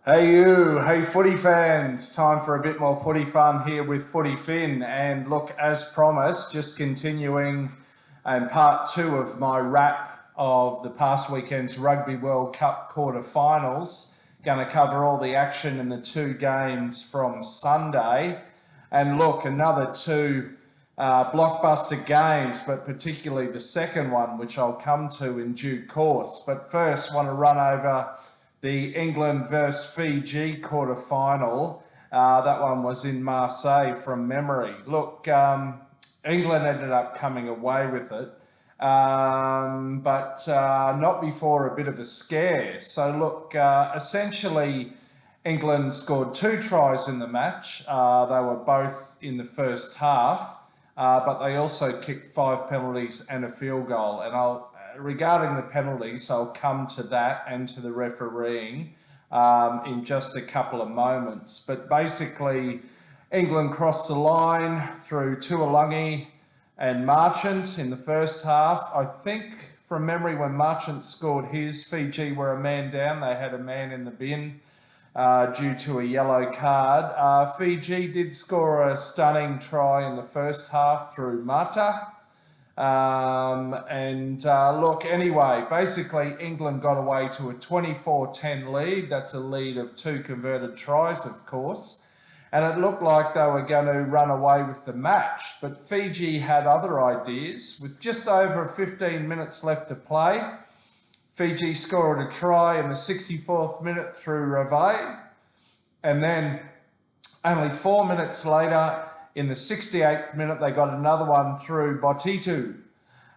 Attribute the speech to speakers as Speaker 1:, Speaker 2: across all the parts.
Speaker 1: Hey footy fans, time for a bit more footy fun here with FootyFin. And look, as promised, just continuing part two of my wrap of the past weekend's Rugby World Cup quarterfinals. Going to cover all the action in the two games from Sunday. And look, another two blockbuster games, but particularly the second one, which I'll come to in due course. But first, want to run over the England versus Fiji quarter-final. That one was in Marseille from memory. Look, England ended up coming away with it, but not before a bit of a scare. So look, essentially England scored 2 tries in the match. They were both in the first half, but they also kicked 5 penalties and a field goal. And regarding the penalties, I'll come to that and to the refereeing in just a couple of moments. But basically, England crossed the line through Tuolungi and Marchant in the first half. I think from memory, when Marchant scored his, Fiji were a man down. They had a man in the bin due to a yellow card. Fiji did score a stunning try in the first half through Mata. Look, anyway, basically England got away to a 24-10 lead. That's a lead of 2 converted tries, of course. And it looked like they were going to run away with the match. But Fiji had other ideas. With just over 15 minutes left to play, Fiji scored a try in the 64th minute through Rugby. And then only 4 minutes later, in the 68th minute, they got another one through Botitu.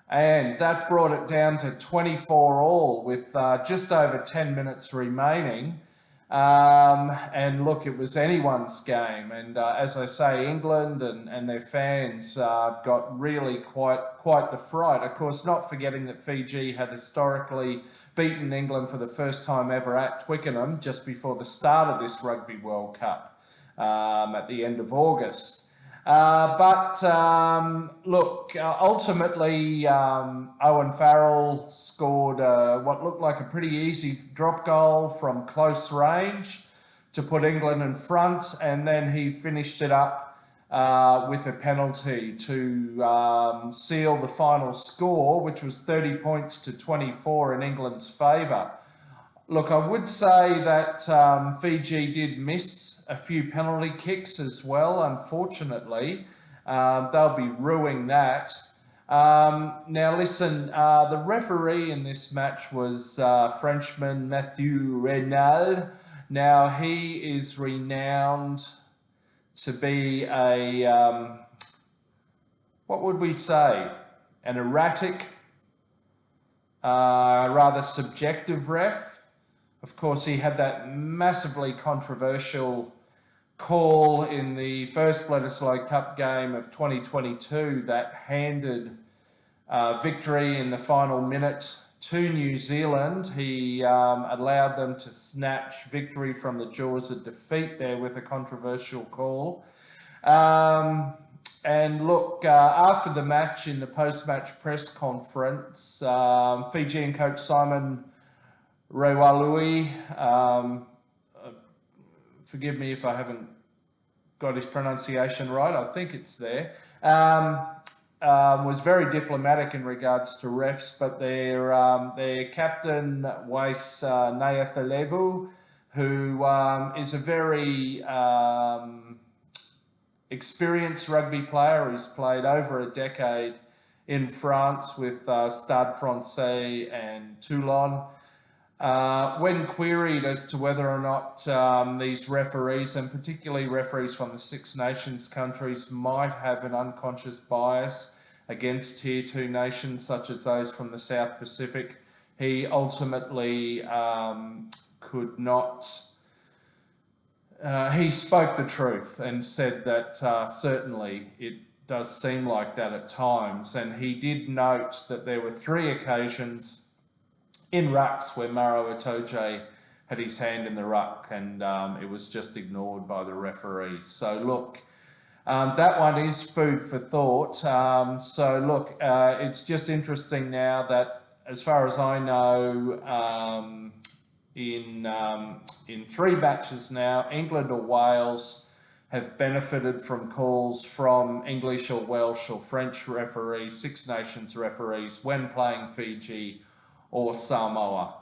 Speaker 1: And that brought it down to 24 all with just over 10 minutes remaining. And look, it was anyone's game. And as I say, England and their fans got really quite the fright. Of course, not forgetting that Fiji had historically beaten England for the first time ever at Twickenham just before the start of this Rugby World Cup at the end of August. Look, ultimately, Owen Farrell scored what looked like a pretty easy drop goal from close range to put England in front, and then he finished it up with a penalty to seal the final score, which was 30 points to 24 in England's favour. Look, I would say that Fiji did miss a few penalty kicks as well, unfortunately. They'll be ruining that. Now, listen, the referee in this match was Frenchman Mathieu Reynal. Now, he is renowned to be what would we say, an erratic, rather subjective ref. Of course, he had that massively controversial call in the first Bledisloe Cup game of 2022 that handed victory in the final minute to New Zealand. He allowed them to snatch victory from the jaws of defeat there with a controversial call. And look, after the match, in the post-match press conference, Fijian coach Simon Rewalui, forgive me if I haven't got his pronunciation right, I think it's there, was very diplomatic in regards to refs, but their captain, Wais Nayacalevu, who is a very experienced rugby player, who's played over a decade in France with Stade Francais and Toulon. When queried as to whether or not these referees, and particularly referees from the Six Nations countries, might have an unconscious bias against Tier 2 nations such as those from the South Pacific, he ultimately could not. He spoke the truth and said that certainly it does seem like that at times. And he did note that there were 3 occasions in rucks where Maro Itoje had his hand in the ruck, and it was just ignored by the referees. So look, that one is food for thought. So look, it's just interesting now that, as far as I know, in 3 matches now. England or Wales have benefited from calls from English or Welsh or French referees, Six Nations referees, when playing Fiji or Samoa.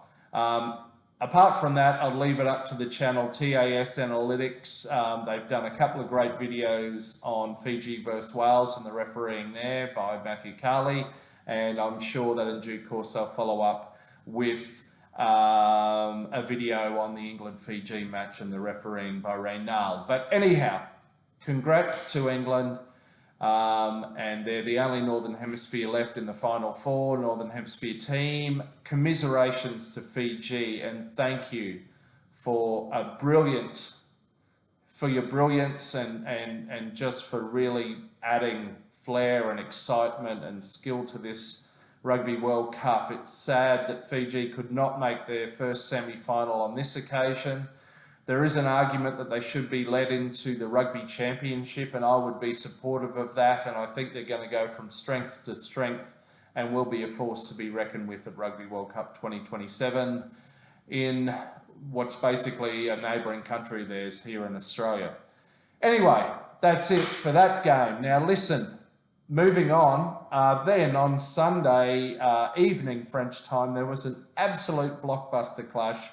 Speaker 1: Apart from that, I'll leave it up to the channel TAS Analytics. They've done a couple of great videos on Fiji versus Wales and the refereeing there by Matthew Carley, and I'm sure that in due course I'll follow up with a video on the England-Fiji match and the refereeing by Reynal. But anyhow, congrats to England. And they're the only Northern Hemisphere left in the Final Four, Northern Hemisphere team. Commiserations to Fiji, and thank you for your brilliance and just for really adding flair and excitement and skill to this Rugby World Cup. It's sad that Fiji could not make their first semi-final on this occasion. There is an argument that they should be led into the Rugby Championship, and I would be supportive of that, and I think they're going to go from strength to strength and will be a force to be reckoned with at Rugby World Cup 2027 in what's basically a neighbouring country of theirs here in Australia. Anyway, that's it for that game. Now listen, moving on, then on Sunday evening French time, there was an absolute blockbuster clash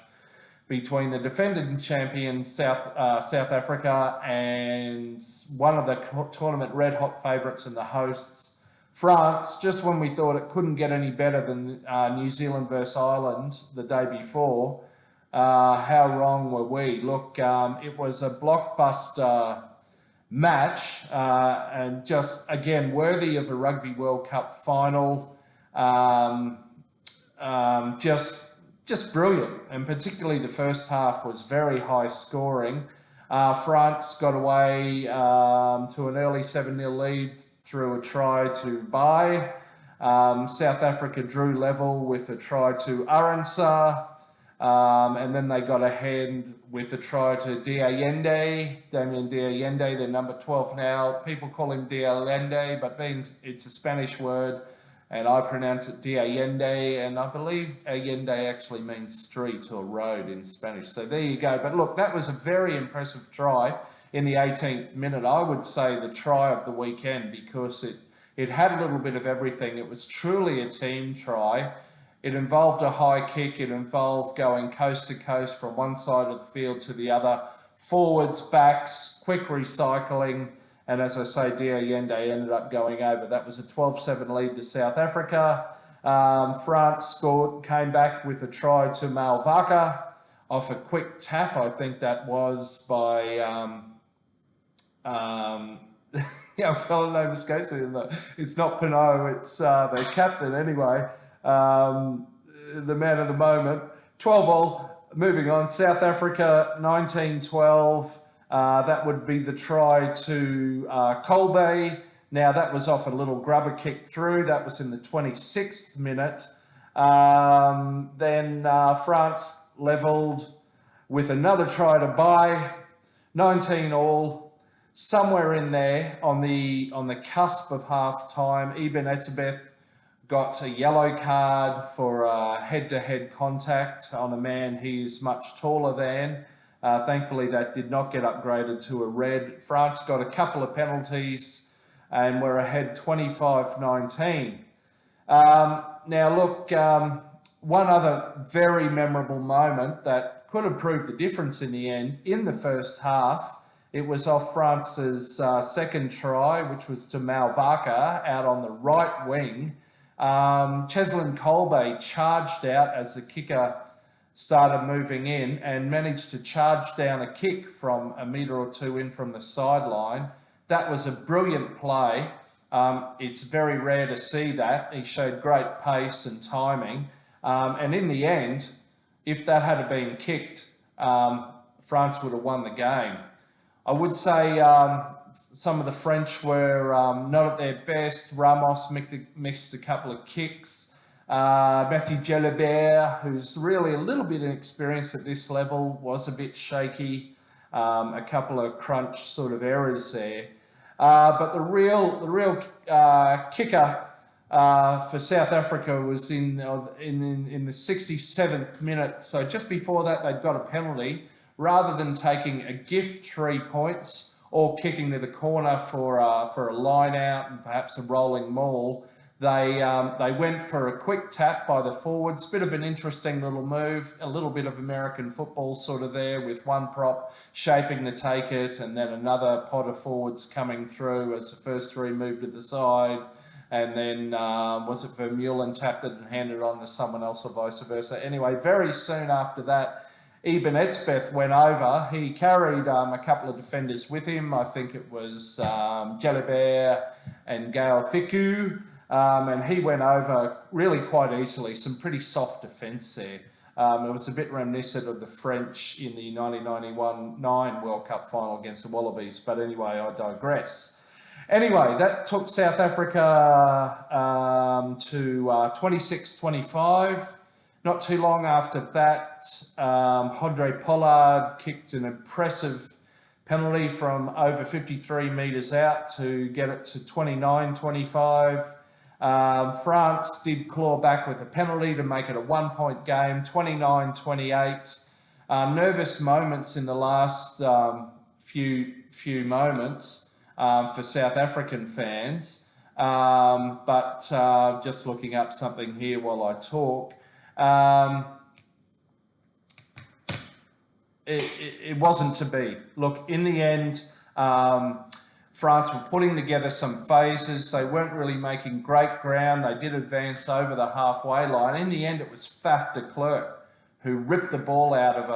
Speaker 1: between the defending champions South Africa and one of the tournament red-hot favourites and the hosts, France, just when we thought it couldn't get any better than New Zealand versus Ireland the day before. How wrong were we? Look, it was a blockbuster match and just, again, worthy of a Rugby World Cup final. Just brilliant, and particularly the first half was very high scoring. France got away to an early 7-0 lead through a try to Bai. South Africa drew level with a try to Arendse, and then they got ahead with a try to Diayende, Damien Diayende, their number 12 now. People call him Diayende, but it's a Spanish word, and I pronounce it Diayende, and I believe Allende actually means street or road in Spanish. So there you go. But look, that was a very impressive try in the 18th minute. I would say the try of the weekend, because it had a little bit of everything. It was truly a team try. It involved a high kick. It involved going coast to coast from one side of the field to the other, forwards, backs, quick recycling. And as I say, Diayende ended up going over. That was a 12-7 lead to South Africa. France came back with a try to Malvaka off a quick tap. I think that was by, a fellow name escapes me. It's not Pinot, it's their captain anyway. The man of the moment. 12-all, moving on. South Africa, 19-12. That would be the try to Kolbe. Now, that was off a little grubber kick through. That was in the 26th minute. Then France levelled with another try to Bai. 19-all. Somewhere in there on the cusp of half-time, Ibn Etzebeth got a yellow card for head-to-head contact on a man he is much taller than. Thankfully, that did not get upgraded to a red. France got a couple of penalties and were ahead 25-19. Now, look, one other very memorable moment that could have proved the difference in the end, in the first half, it was off France's second try, which was to Malvaka out on the right wing. Cheslin Kolbe charged out as the kicker started moving in and managed to charge down a kick from a metre or two in from the sideline. That was a brilliant play. It's very rare to see that. He showed great pace and timing. And in the end, if that had been kicked, France would have won the game. I would say some of the French were not at their best. Ramos missed a couple of kicks. Matthew Jalibert, who's really a little bit inexperienced at this level, was a bit shaky. A couple of crunch sort of errors there. But the real kicker for South Africa was in the 67th minute. So just before that, they'd got a penalty. Rather than taking a gift 3 points or kicking to the corner for a line out and perhaps a rolling maul, they went for a quick tap by the forwards. Bit of an interesting little move, a little bit of American football sort of there, with one prop shaping to take it and then another pod of forwards coming through as the first three moved to the side. And then was it Vermeulen tapped it and handed it on to someone else or vice versa. Anyway, very soon after that, Eben Etzebeth went over. He carried a couple of defenders with him. I think it was Jalibert and Gail Fiku. And he went over really quite easily. Some pretty soft defence there. It was a bit reminiscent of the French in the 1991 World Cup final against the Wallabies. But anyway, I digress. Anyway, that took South Africa to 26-25. Not too long after that, Hodre Pollard kicked an impressive penalty from over 53 metres out to get it to 29-25. France did claw back with a penalty to make it a 1 point game, 29-28. Nervous moments in the last few moments for South African fans. But just looking up something here while I talk. It wasn't to be. Look, in the end, France were putting together some phases. They weren't really making great ground. They did advance over the halfway line. In the end, it was Faf de Klerk who ripped the ball out of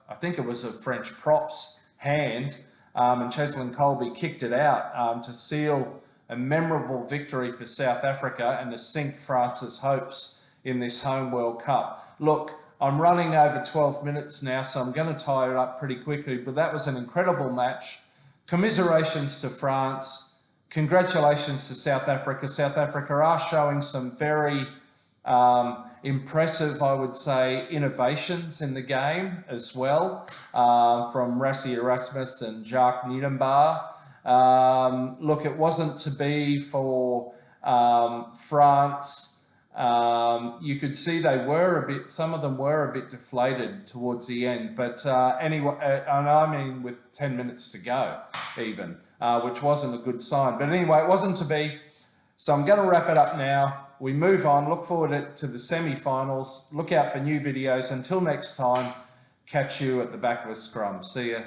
Speaker 1: I think it was a French prop's hand, and Cheslin Colby kicked it out to seal a memorable victory for South Africa and to sink France's hopes in this home World Cup. Look, I'm running over 12 minutes now, so I'm going to tie it up pretty quickly, but that was an incredible match. Commiserations to France. Congratulations to South Africa. South Africa are showing some very impressive, I would say, innovations in the game as well, from Rassie Erasmus and Jacques Nienaber. Look, it wasn't to be for France. You could see some of them were a bit deflated towards the end, but anyway, and I mean with 10 minutes to go even, which wasn't a good sign. But anyway, it wasn't to be. So I'm going to wrap it up now. We move on, look forward to the semi-finals, look out for new videos. Until next time, catch you at the back of a scrum. See ya.